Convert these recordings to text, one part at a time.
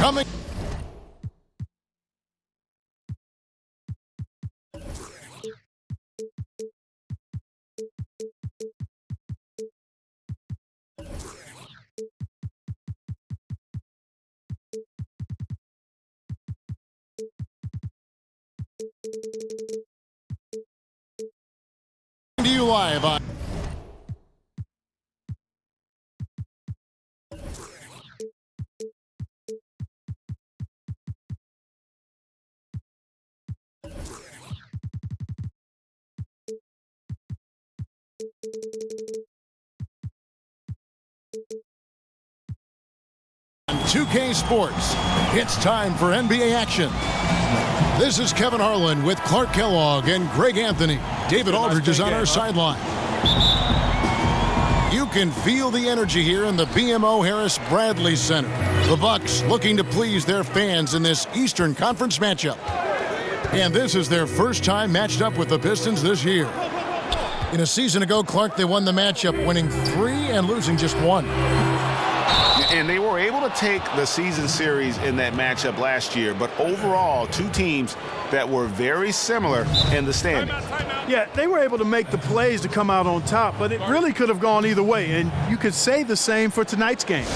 Coming. To you live on on 2K Sports. It's time for NBA action. This is Kevin Harlan with Clark Kellogg and Greg Anthony. David Aldridge is on our sideline. You can feel the energy here in the BMO Harris Bradley Center. The Bucks looking to please their fans in this Eastern Conference matchup. And this is their first time matched up with the Pistons this year. In a season ago, Clark, they won the matchup, winning 3 and losing just 1. And they were able to take the season series in that matchup last year, but overall, two teams that were very similar in the standings. Yeah, they were able to make the plays to come out on top, but it really could have gone either way, and you could say the same for tonight's game.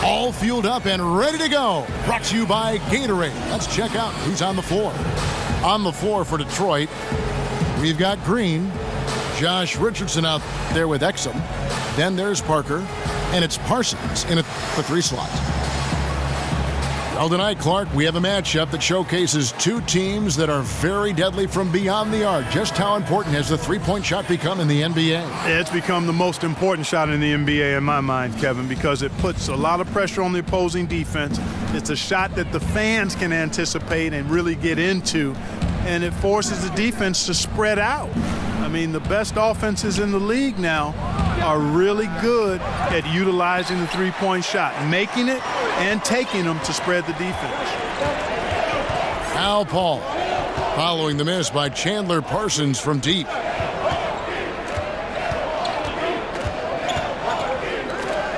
All fueled up and ready to go. Brought to you by Gatorade. Let's check out who's on the floor. On the floor for Detroit, we've got Green, Josh Richardson out there with Exum. Then there's Parker, and it's Parsons in the 3 slot. Well, tonight, Clark, we have a matchup that showcases two teams that are very deadly from beyond the arc. Just how important has the three-point shot become in the NBA? It's become the most important shot in the NBA in my mind, Kevin, because it puts a lot of pressure on the opposing defense. It's a shot that the fans can anticipate and really get into, and it forces the defense to spread out. I mean, the best offenses in the league now are really good at utilizing the three-point shot, making it and taking them to spread the defense. Al Paul following the miss by Chandler Parsons from deep.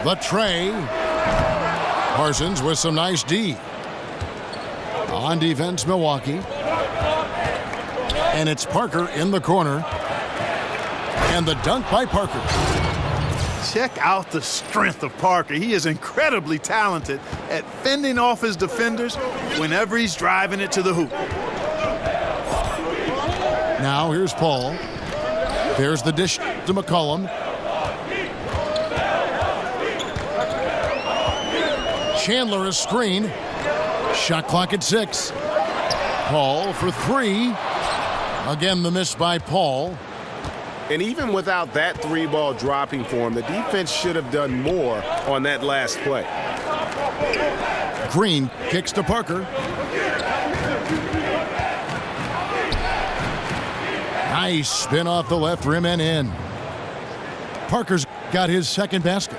The tray. Parsons with some nice D. On defense, Milwaukee. And it's Parker in the corner. And the dunk by Parker. Check out the strength of Parker. He is incredibly talented at fending off his defenders whenever he's driving it to the hoop. Now here's Paul. There's the dish to McCollum. Chandler a screen. Shot clock at 6. Paul for 3. Again, the miss by Paul. And even without that 3-ball dropping for him, the defense should have done more on that last play. Green kicks to Parker. Nice spin off the left rim and in. Parker's got his second basket.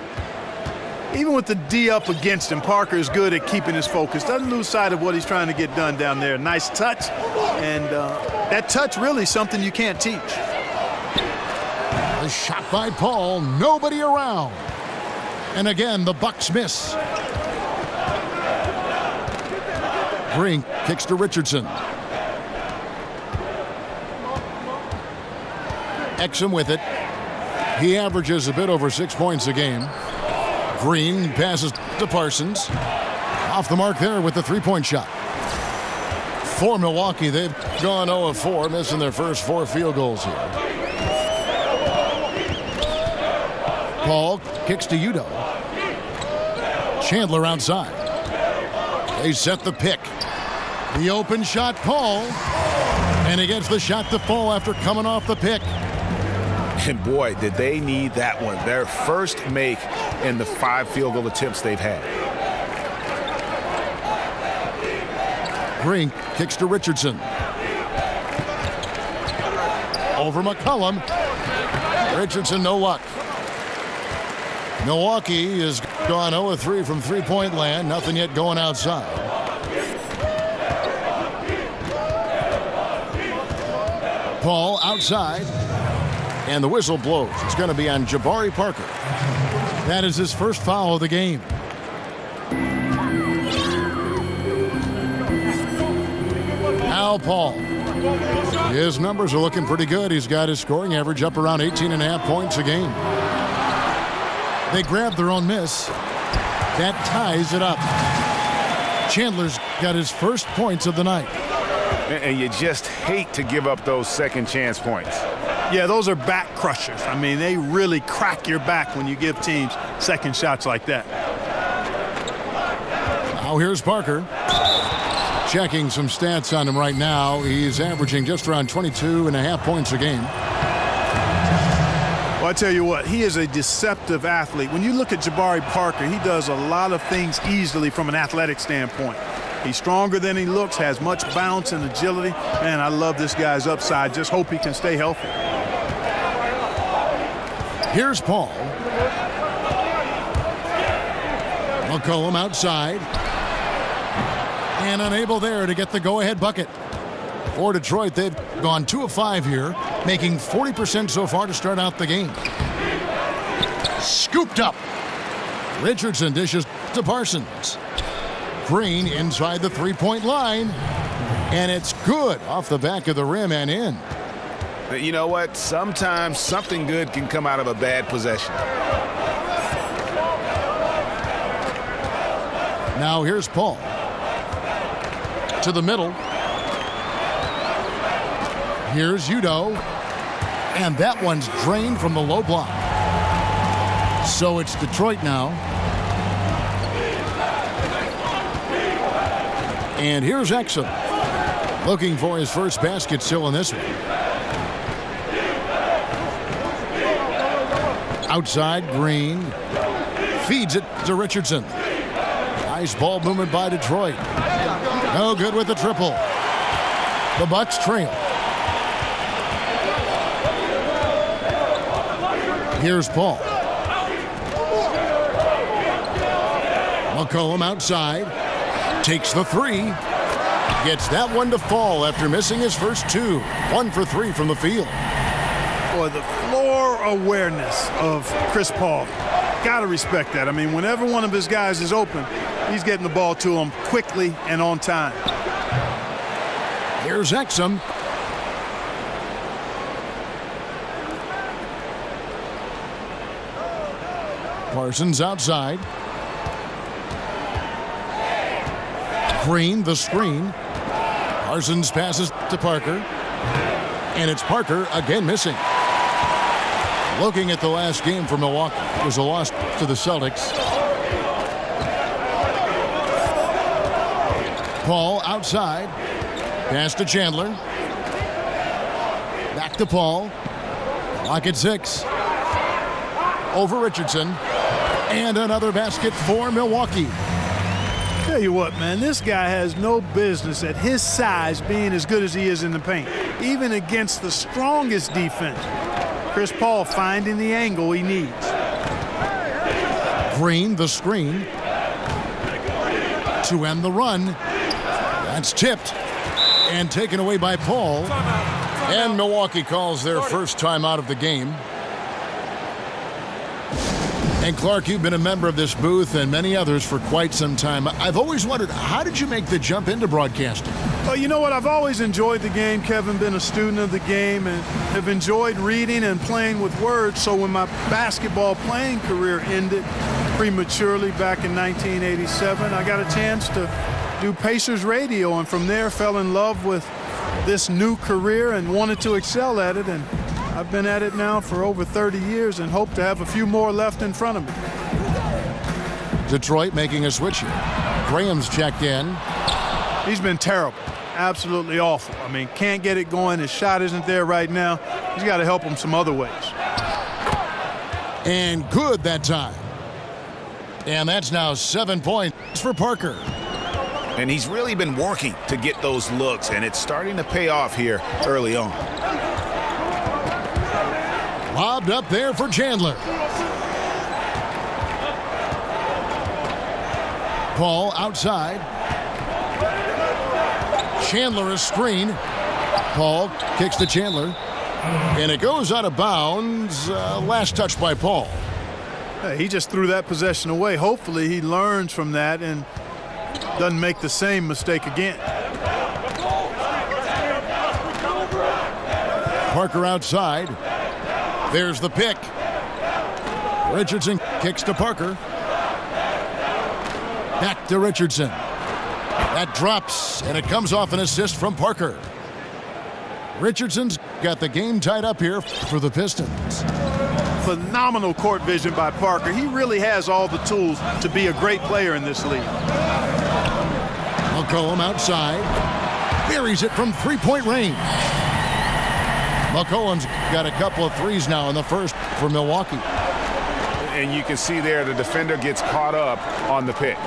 Even with the D up against him, Parker is good at keeping his focus. Doesn't lose sight of what he's trying to get done down there. Nice touch. And that touch really is something you can't teach. A shot by Paul, nobody around. And again, the Bucks miss. Green kicks to Richardson. Exum with it. He averages a bit over 6 points a game. Green passes to Parsons. Off the mark there with the three-point shot. For Milwaukee, they've gone 0 of 4, missing their first 4 field goals here. Paul kicks to Udo. Chandler outside. They set the pick. The open shot, Paul. And he gets the shot to fall after coming off the pick. And boy, did they need that one. Their first make in the 5 field goal attempts they've had. Green kicks to Richardson. Over McCollum. Richardson, no luck. Milwaukee has gone 0 of 3 from three-point land. Nothing yet going outside. Paul outside. And the whistle blows. It's going to be on Jabari Parker. That is his first foul of the game. Now Paul. His numbers are looking pretty good. He's got his scoring average up around 18.5 points a game. They grab their own miss. That ties it up. Chandler's got his first points of the night. And you just hate to give up those second chance points. Yeah, those are back crushers. I mean, they really crack your back when you give teams second shots like that. Now here's Parker. Checking some stats on him right now. He's averaging just around 22.5 points a game. Well, I tell you what, he is a deceptive athlete. When you look at Jabari Parker, he does a lot of things easily from an athletic standpoint. He's stronger than he looks, has much bounce and agility. Man, I love this guy's upside. Just hope he can stay healthy. Here's Paul. McCollum outside. And unable there to get the go-ahead bucket. For Detroit, they've gone 2 of 5 here, making 40% so far to start out the game. Scooped up. Richardson dishes to Parsons. Green inside the three-point line. And it's good off the back of the rim and in. But you know what? Sometimes something good can come out of a bad possession. Now here's Paul. To the middle. Here's Udo. And that one's drained from the low block. So it's Detroit now. And here's Exum. Looking for his first basket still in this one. Outside, Green. Feeds it to Richardson. Nice ball movement by Detroit. No good with the triple. The Bucks trail. Here's Paul. McCollum outside. Takes the three. Gets that one to fall after missing his first 2. 1 for 3 from the field. Boy, the floor awareness of Chris Paul. Got to respect that. I mean, whenever one of his guys is open, he's getting the ball to him quickly and on time. Here's Exum. Parsons outside. Green, the screen. Parsons passes to Parker. And it's Parker again missing. Looking at the last game for Milwaukee, it was a loss to the Celtics. Paul outside. Pass to Chandler. Back to Paul. Clock at 6. Over Richardson. And another basket for Milwaukee. Tell you what, man, this guy has no business at his size being as good as he is in the paint, even against the strongest defense. Chris Paul finding the angle he needs. Green, the screen. To end the run. That's tipped and taken away by Paul. And Milwaukee calls their first time out of the game. And Clark, you've been a member of this booth and many others for quite some time. I've always wondered, how did you make the jump into broadcasting? Well, you know what? I've always enjoyed the game, Kevin, been a student of the game and have enjoyed reading and playing with words. So when my basketball playing career ended prematurely back in 1987, I got a chance to do Pacers radio, and from there fell in love with this new career and wanted to excel at it. And I've been at it now for over 30 years and hope to have a few more left in front of me. Detroit making a switch here. Graham's checked in. He's been terrible. Absolutely awful. I mean, can't get it going. His shot isn't there right now. He's got to help him some other ways. And good that time. And that's now 7 points for Parker. And he's really been working to get those looks, and it's starting to pay off here early on. Lobbed up there for Chandler. Paul outside. Chandler a screen. Paul kicks to Chandler. And it goes out of bounds. Last touch by Paul. Hey, he just threw that possession away. Hopefully he learns from that and doesn't make the same mistake again. Parker outside. There's the pick. Richardson kicks to Parker. Back to Richardson. That drops, and it comes off an assist from Parker. Richardson's got the game tied up here for the Pistons. Phenomenal court vision by Parker. He really has all the tools to be a great player in this league. McCollum outside. Buries it from three-point range. McCollum's got a couple of threes now in the first for Milwaukee. And you can see there the defender gets caught up on the pick.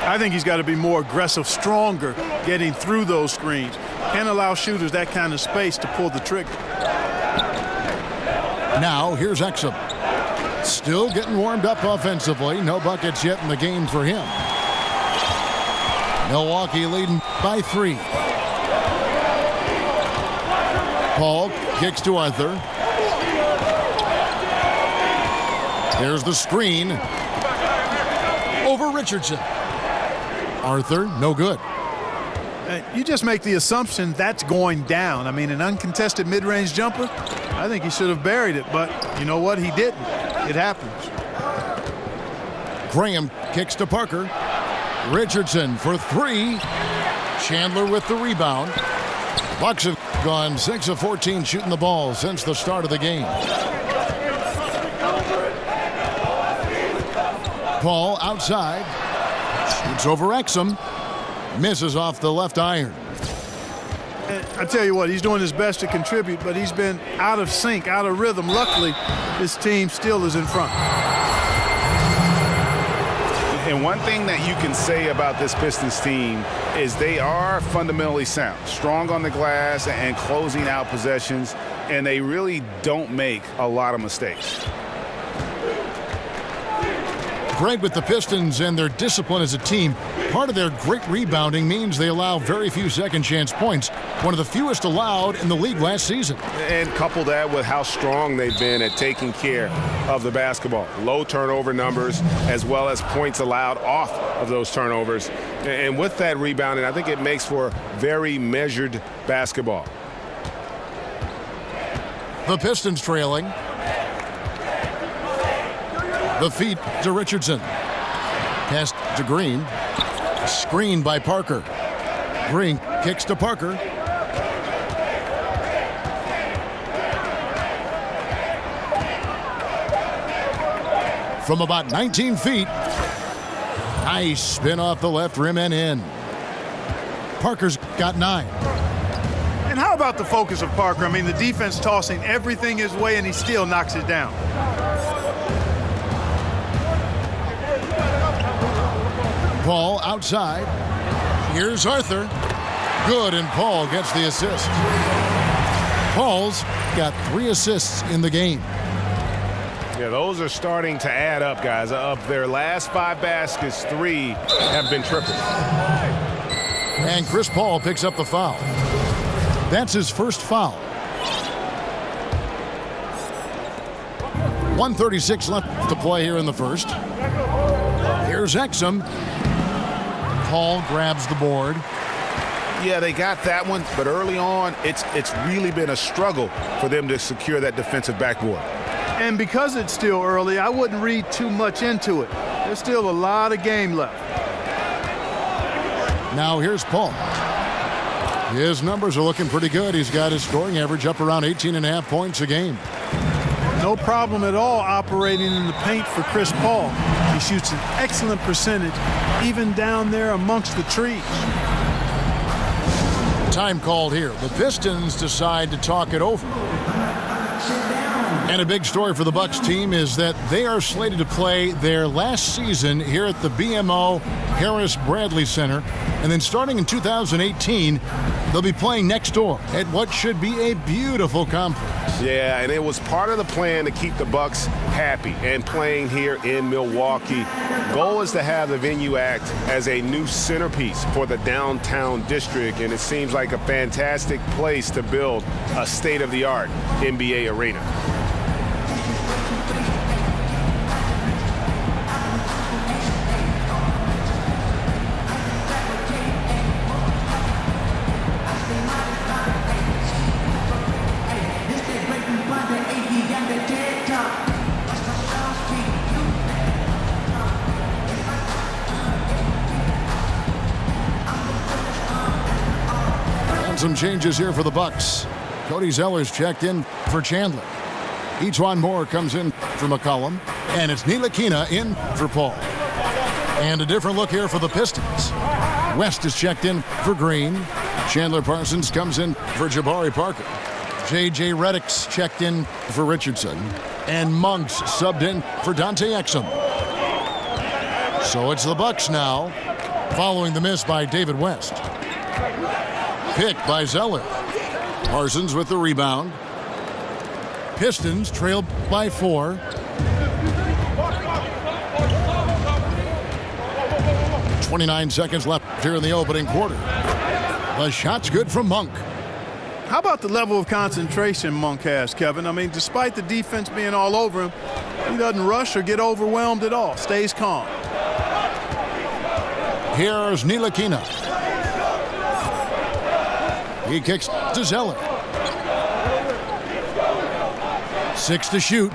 I think he's got to be more aggressive, stronger, getting through those screens. Can't allow shooters that kind of space to pull the trigger. Now here's Exum. Still getting warmed up offensively. No buckets yet in the game for him. Milwaukee leading by 3. Paul kicks to Arthur. There's the screen. Over Richardson. Arthur, no good. You just make the assumption that's going down. I mean, an uncontested mid-range jumper, I think he should have buried it, but you know what? He didn't. It happens. Graham kicks to Parker. Richardson for 3. Chandler with the rebound. Bucks have gone 6 of 14 shooting the ball since the start of the game. Paul outside. Shoots over Exum. Misses off the left iron. I tell you what, he's doing his best to contribute, but he's been out of sync, out of rhythm. Luckily, his team still is in front. And one thing that you can say about this Pistons team is they are fundamentally sound, strong on the glass and closing out possessions, and they really don't make a lot of mistakes. Great with the Pistons and their discipline as a team. Part of their great rebounding means they allow very few second chance points, one of the fewest allowed in the league last season. And couple that with how strong they've been at taking care of the basketball. Low turnover numbers as well as points allowed off of those turnovers. And with that rebounding, I think it makes for very measured basketball. The Pistons trailing. The feed to Richardson. Pass to Green. Screen by Parker. Green kicks to Parker. From about 19 feet. Nice spin off the left rim and in. Parker's got 9. And how about the focus of Parker? I mean, the defense tossing everything his way, and he still knocks it down. Paul outside. Here's Arthur. Good, and Paul gets the assist. Paul's got 3 assists in the game. Yeah, those are starting to add up, guys. Of their last 5 baskets, 3 have been triples. And Chris Paul picks up the foul. That's his first foul. 1:36 left to play here in the first. Here's Exum. Paul grabs the board. Yeah, they got that one, but early on, it's really been a struggle for them to secure that defensive backboard. And because it's still early, I wouldn't read too much into it. There's still a lot of game left. Now here's Paul. His numbers are looking pretty good. He's got his scoring average up around 18.5 points a game. No problem at all operating in the paint for Chris Paul. He shoots an excellent percentage, even down there amongst the trees. Time called here. The Pistons decide to talk it over. And a big story for the Bucks team is that they are slated to play their last season here at the BMO Harris Bradley Center. And then starting in 2018, they'll be playing next door at what should be a beautiful complex. Yeah, and it was part of the plan to keep the Bucks happy and playing here in Milwaukee. Goal is to have the venue act as a new centerpiece for the downtown district, and it seems like a fantastic place to build a state-of-the-art NBA arena. And some changes here for the Bucks. Cody Zeller's checked in for Chandler. Ejuan Moore comes in for McCollum. And it's Ntilikina in for Paul. And a different look here for the Pistons. West is checked in for Green. Chandler Parsons comes in for Jabari Parker. J.J. Redick's checked in for Richardson. And Monk's subbed in for Dante Exum. So it's the Bucks now, following the miss by David West. Pick by Zeller. Parsons with the rebound. Pistons trail by 4. 29 seconds left here in the opening quarter. The shot's good from Monk. How about the level of concentration Monk has, Kevin? I mean, despite the defense being all over him, he doesn't rush or get overwhelmed at all. Stays calm. Here's Ntilikina. He kicks to Zeller. 6 to shoot.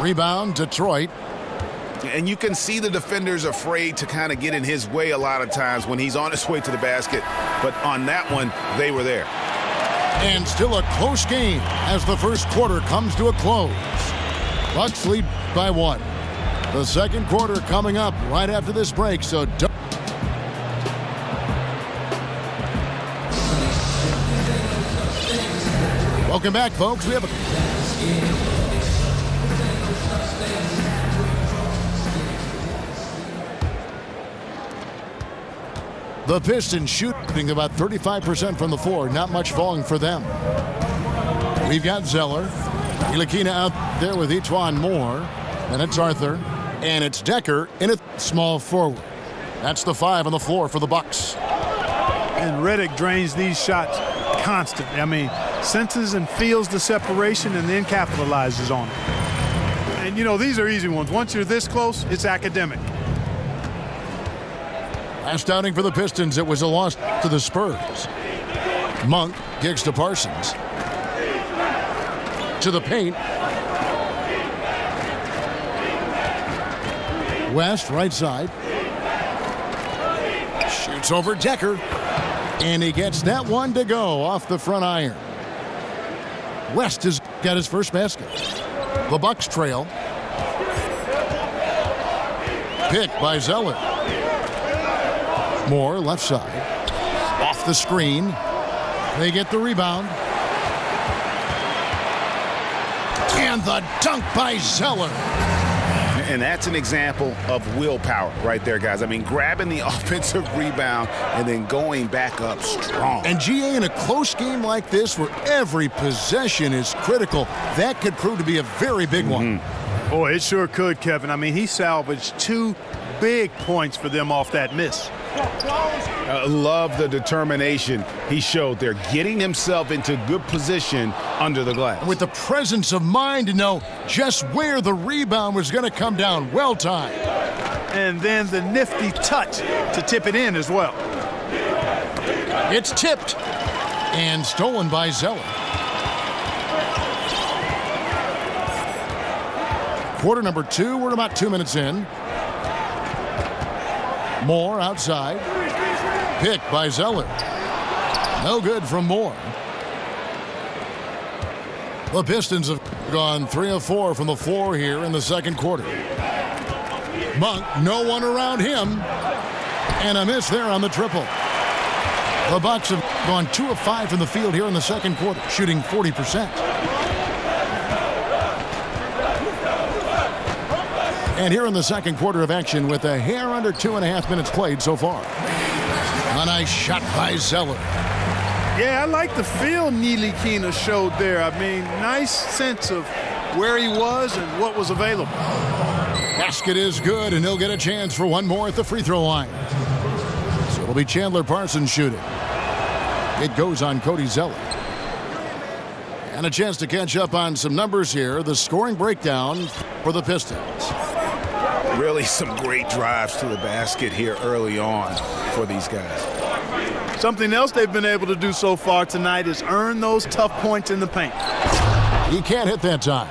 Rebound, Detroit. And you can see the defenders afraid to kind of get in his way a lot of times when he's on his way to the basket. But on that one, they were there. And still a close game as the first quarter comes to a close. Bucks lead by 1. The second quarter coming up right after this break, so don't. Welcome back, folks. We have the Pistons shooting about 35% from the floor. Not much falling for them. We've got Zeller. Ntilikina out there with Ejuan Moore. And it's Arthur. And it's Decker in a small forward. That's the 5 on the floor for the Bucks. And Redick drains these shots constantly. I mean, senses and feels the separation and then capitalizes on it. And, you know, these are easy ones. Once you're this close, it's academic. Last outing for the Pistons, it was a loss to the Spurs. Monk kicks to Parsons. To the paint. West, right side. Shoots over Decker. And he gets that one to go off the front iron. West has got his first basket. The Bucks trail. Pick by Zeller. Moore, left side. Off the screen. They get the rebound. And the dunk by Zeller. And that's an example of willpower right there, guys. I mean, grabbing the offensive rebound and then going back up strong. And GA, in a close game like this where every possession is critical, that could prove to be a very big one. Boy, it sure could, Kevin. I mean, he salvaged 2 big points for them off that miss. Love the determination he showed there, getting himself into good position under the glass. With the presence of mind to know just where the rebound was going to come down. Well timed. And then the nifty touch to tip it in as well. It's tipped and stolen by Zeller. Quarter number 2, we're about 2 minutes in. Moore outside. Pick by Zeller. No good from Moore. The Pistons have gone 3 of 4 from the floor here in the second quarter. Monk, no one around him. And a miss there on the triple. The Bucks have gone 2 of 5 from the field here in the second quarter, shooting 40%. And here in the second quarter of action with a hair under 2.5 minutes played so far. A nice shot by Zeller. Yeah, I like the feel Ntilikina showed there. I mean, nice sense of where he was and what was available. Basket is good, and he'll get a chance for one more at the free throw line. So it'll be Chandler Parsons shooting. It goes on Cody Zeller. And a chance to catch up on some numbers here. The scoring breakdown for the Pistons. Really some great drives to the basket here early on for these guys. Something else they've been able to do so far tonight is earn those tough points in the paint. He can't hit that time.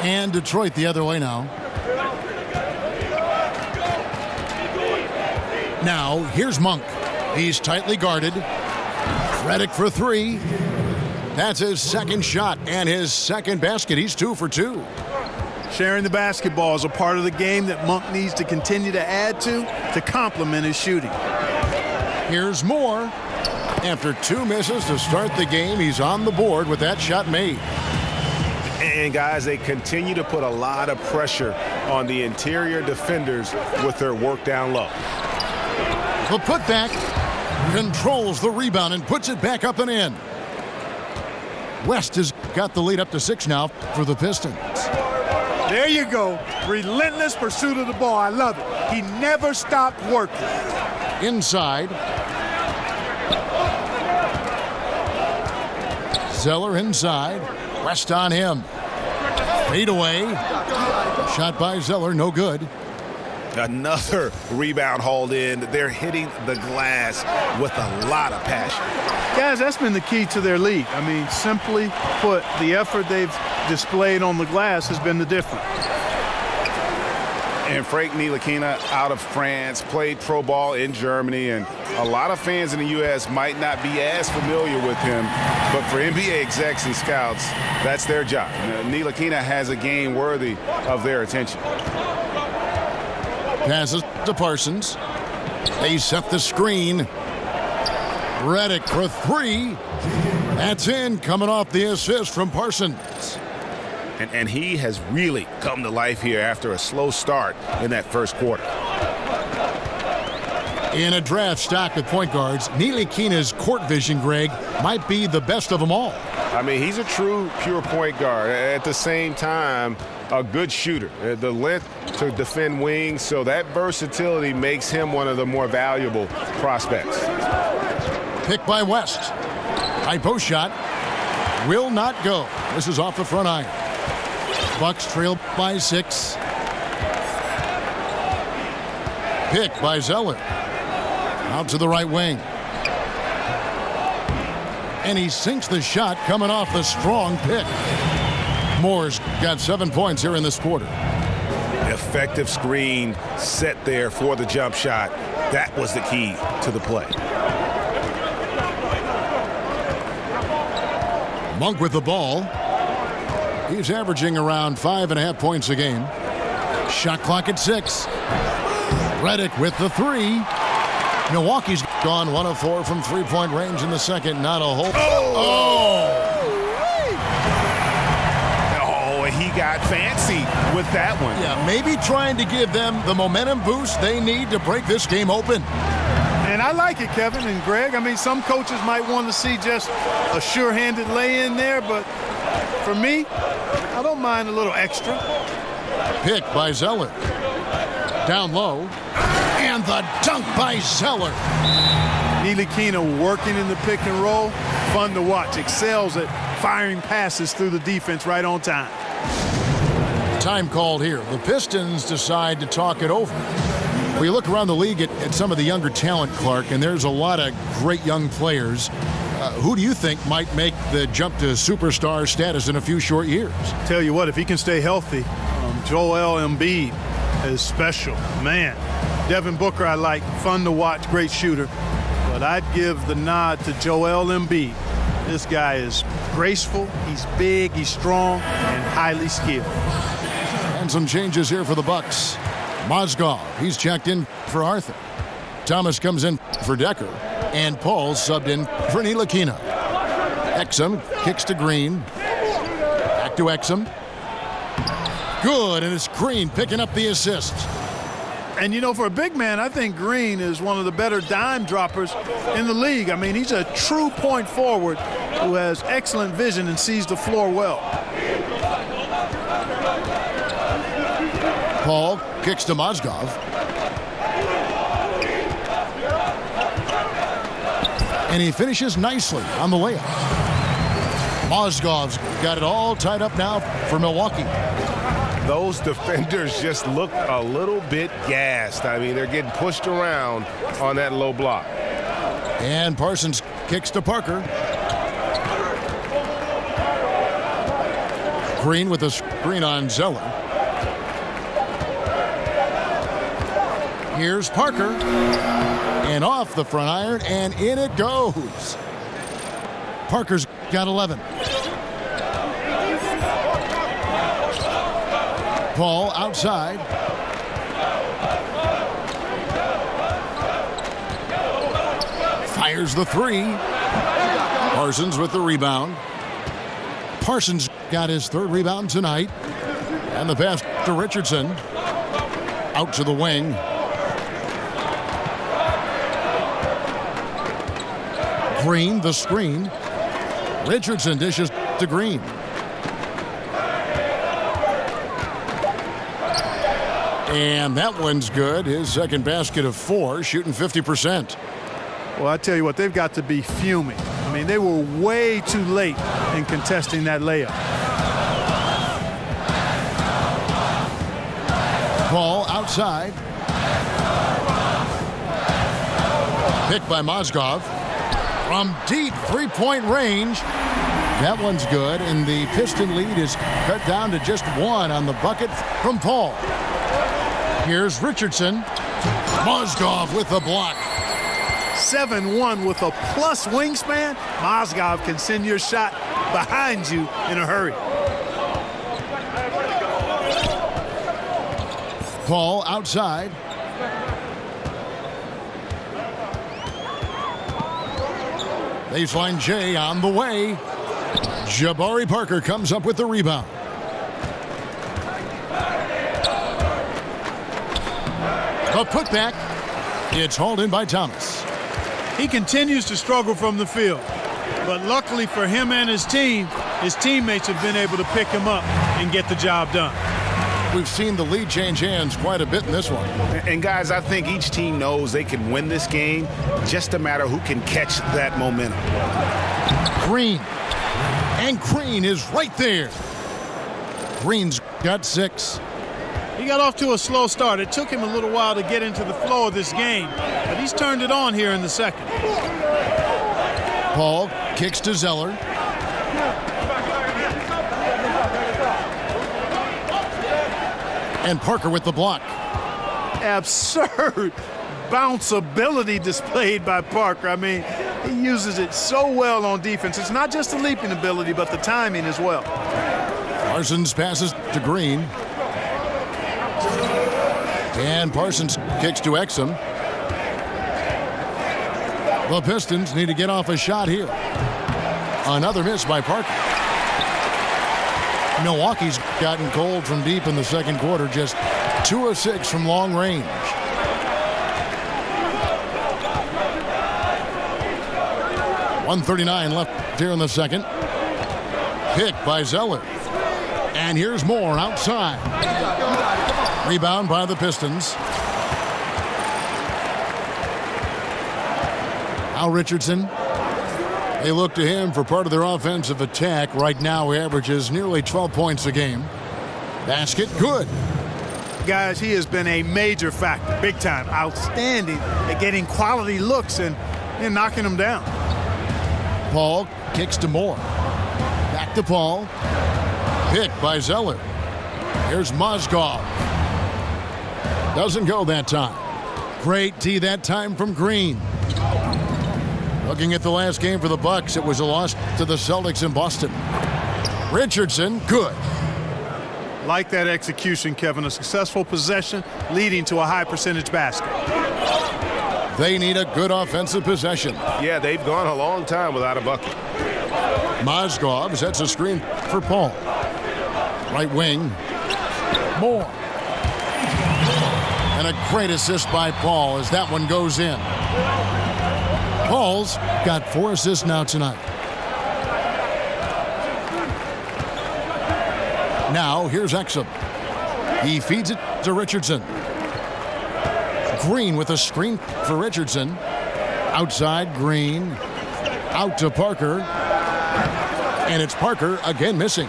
And Detroit the other way now. Now, here's Monk. He's tightly guarded. Redick for three. That's his second shot and his second basket. He's 2 for 2. Sharing the basketball is a part of the game that Monk needs to continue to add to complement his shooting. Here's Moore. After 2 misses to start the game, he's on the board with that shot made. And guys, they continue to put a lot of pressure on the interior defenders with their work down low. The putback controls the rebound and puts it back up and in. West has got the lead up to 6 now for the Pistons. There you go. Relentless pursuit of the ball. I love it. He never stopped working. Inside. Zeller inside. West on him. Fade away. Shot by Zeller, no good. Another rebound hauled in. They're hitting the glass with a lot of passion. Guys, that's been the key to their lead. I mean, simply put, the effort they've displayed on the glass has been the difference. And Frank Ntilikina out of France, played pro ball in Germany, and a lot of fans in the U.S. might not be as familiar with him, but for NBA execs and scouts, that's their job. Ntilikina has a game worthy of their attention. Passes to Parsons. They set the screen. Redick for three. That's in, coming off the assist from Parsons. And he has really come to life here after a slow start in that first quarter. In a draft stock of point guards, Ntilikina's court vision, Greg, might be the best of them all. I mean, he's a true pure point guard. At the same time, a good shooter. The length to defend wings, so that versatility makes him one of the more valuable prospects. Pick by West. High post shot. Will not go. This is off the front iron. Bucks trail by 6. Pick by Zeller. Out to the right wing. And he sinks the shot coming off the strong pick. Moore's got 7 points here in this quarter. Effective screen set there for the jump shot. That was the key to the play. Monk with the ball. He's averaging around 5.5 points a game. Shot clock at 6. Redick with the 3. Milwaukee's gone 1 of 4 from three-point range in the second. Not a hole. Oh, he got fancy with that one. Yeah, maybe trying to give them the momentum boost they need to break this game open. And I like it, Kevin and Greg. I mean, some coaches might want to see just a sure-handed lay-in there, but for me, I don't mind a little extra. Pick by Zeller. Down low. And the dunk by Zeller. Ntilikina working in the pick and roll. Fun to watch. Excels at firing passes through the defense right on time. Time called here. The Pistons decide to talk it over. We look around the league at some of the younger talent, Clark, and there's a lot of great young players. Who do you think might make the jump to superstar status in a few short years? Tell you what, if he can stay healthy, Joel Embiid is special. Man, Devin Booker I like, fun to watch, great shooter. But I'd give the nod to Joel Embiid. This guy is graceful, he's big, he's strong, and highly skilled. And some changes here for the Bucks. Mozgov, he's checked in for Arthur. Thomas comes in for Decker. And Paul subbed in for Ntilikina. Exum kicks to Green. Back to Exum. Good, and it's Green picking up the assist. And, you know, for a big man, I think Green is one of the better dime droppers in the league. I mean, he's a true point forward who has excellent vision and sees the floor well. Paul kicks to Mozgov. And he finishes nicely on the layup. Mozgov's got it all tied up now for Milwaukee. Those defenders just look a little bit gassed. I mean, they're getting pushed around on that low block. And Parsons kicks to Parker. Green with a screen on Zeller. Here's Parker. And off the front iron, and in it goes. Parker's got 11. Paul outside. Fires the three. Parsons with the rebound. Parsons got his third rebound tonight. And the pass to Richardson. Out to the wing. Green, the screen. Richardson dishes to Green. And that one's good. His second basket of 4, shooting 50%. Well, I tell you what, they've got to be fuming. I mean, they were way too late in contesting that layup. Ball outside. Picked by Mozgov. From deep three-point range. That one's good, and the Piston lead is cut down to just 1 on the bucket from Paul. Here's Richardson. Mozgov with the block. 7-1 with a plus wingspan. Mozgov can send your shot behind you in a hurry. Paul outside. Baseline J on the way. Jabari Parker comes up with the rebound. A putback. It's hauled in by Thomas. He continues to struggle from the field. But luckily for him and his team, his teammates have been able to pick him up and get the job done. We've seen the lead change hands quite a bit in this one. And guys, I think each team knows they can win this game. Just a matter who can catch that momentum. Green. And Green is right there. Green's got 6. He got off to a slow start. It took him a little while to get into the flow of this game, but he's turned it on here in the second. Paul kicks to Zeller. And Parker with the block. Absurd bounceability displayed by Parker. I mean, he uses it so well on defense. It's not just the leaping ability, but the timing as well. Parsons passes to Green. And Parsons kicks to Exum. The Pistons need to get off a shot here. Another miss by Parker. Milwaukee's gotten cold from deep in the second quarter, just 2 of 6 from long range. .139 left here in the second. Picked by Zeller. And here's Moore outside. Rebound by the Pistons. Al Richardson. They look to him for part of their offensive attack. Right now, he averages nearly 12 points a game. Basket, good. Guys, he has been a major factor, big time, outstanding at getting quality looks and knocking them down. Paul kicks to Moore. Back to Paul. Picked by Zeller. Here's Mozgov. Doesn't go that time. Great D that time from Green. Looking at the last game for the Bucks, it was a loss to the Celtics in Boston. Richardson, good. Like that execution, Kevin. A successful possession leading to a high percentage basket. They need a good offensive possession. Yeah, they've gone a long time without a bucket. Mozgov sets a screen for Paul. Right wing. Moore. And a great assist by Paul as that one goes in. Paul's got 4 assists now tonight. Now here's Exum. He feeds it to Richardson. Green with a screen for Richardson. Outside, Green. Out to Parker. And it's Parker again missing.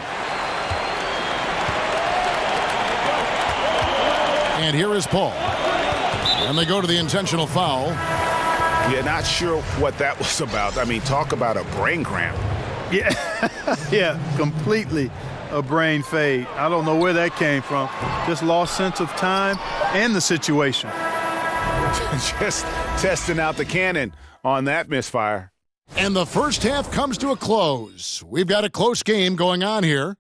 And here is Paul. And they go to the intentional foul. Yeah, not sure what that was about. I mean, talk about a brain cramp. Yeah, yeah, completely a brain fade. I don't know where that came from. Just lost sense of time and the situation. Just testing out the cannon on that misfire. And the first half comes to a close. We've got a close game going on here.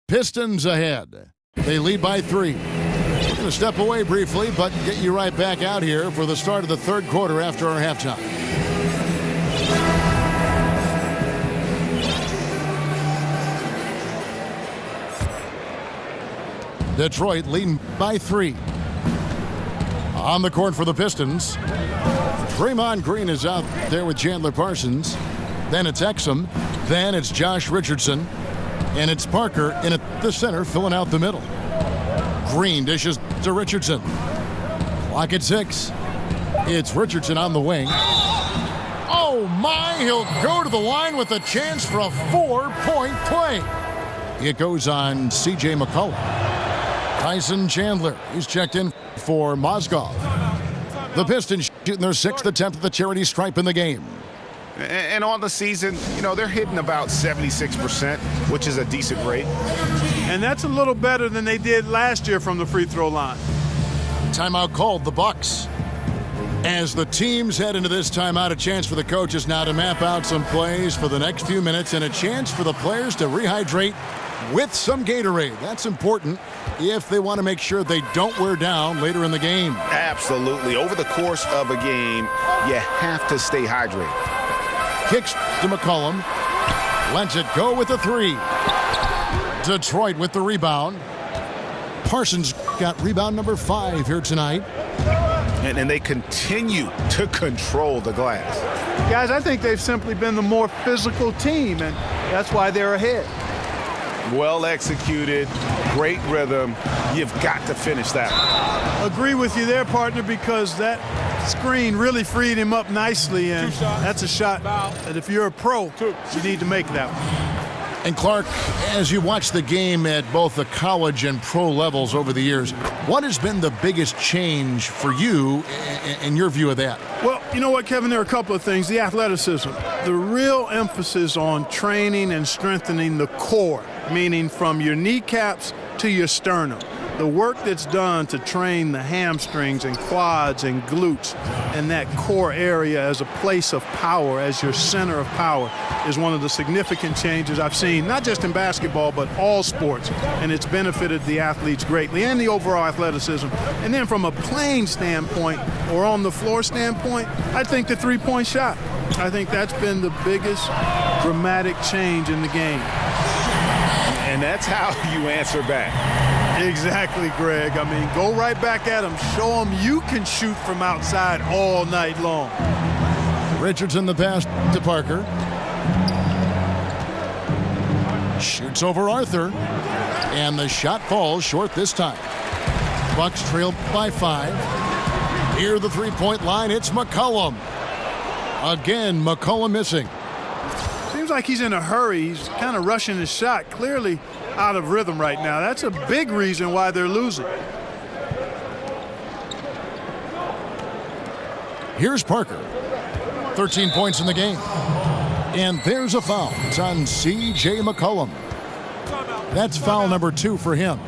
Pistons ahead. They lead by 3. We're going to step away briefly, but get you right back out here for the start of the third quarter after our halftime. Detroit leading by 3. On the court for the Pistons, Draymond Green is out there with Chandler Parsons. Then it's Exum. Then it's Josh Richardson. And it's Parker in at the center, filling out the middle. Green dishes to Richardson. Clock at 6. It's Richardson on the wing. Oh my, he'll go to the line with a chance for a 4-point play. It goes on C.J. McCollum. Tyson Chandler, he's checked in for Mozgov. The Pistons shooting their 6th attempt at the charity stripe in the game. And on the season, they're hitting about 76%, which is a decent rate. And that's a little better than they did last year from the free throw line. Timeout called, the Bucks. As the teams head into this timeout, a chance for the coaches now to map out some plays for the next few minutes and a chance for the players to rehydrate with some Gatorade. That's important if they want to make sure they don't wear down later in the game. Absolutely. Over the course of a game, you have to stay hydrated. Kicks to McCollum. Lets it go with the 3. Detroit with the rebound. Parsons got rebound number 5 here tonight. And they continue to control the glass. Guys, I think they've simply been the more physical team, and that's why they're ahead. Well executed, great rhythm. You've got to finish that. Agree with you there, partner, because that screen really freed him up nicely, and that's a shot that if you're a pro, you need to make that one. And Clark, as you watch the game at both the college and pro levels over the years, what has been the biggest change for you in your view of that? Well, you know what, Kevin, there are a couple of things. The athleticism, the real emphasis on training and strengthening the core, meaning from your kneecaps to your sternum. The work that's done to train the hamstrings and quads and glutes and that core area as a place of power, as your center of power, is one of the significant changes I've seen, not just in basketball, but all sports. And it's benefited the athletes greatly and the overall athleticism. And then from a playing standpoint or on the floor standpoint, I think the three-point shot. I think that's been the biggest dramatic change in the game. And that's how you answer back. Exactly, Greg. I mean, go right back at them. Show them you can shoot from outside all night long. Richardson the pass to Parker. Shoots over Arthur. And the shot falls short this time. Bucks trail by 5. Near the three-point line, it's McCollum. Again, McCollum missing. Seems like he's in a hurry. He's kind of rushing his shot. Clearly out of rhythm right now. That's a big reason why they're losing. Here's Parker. 13 points in the game. And there's a foul. It's on C.J. McCollum. That's foul number 2 for him.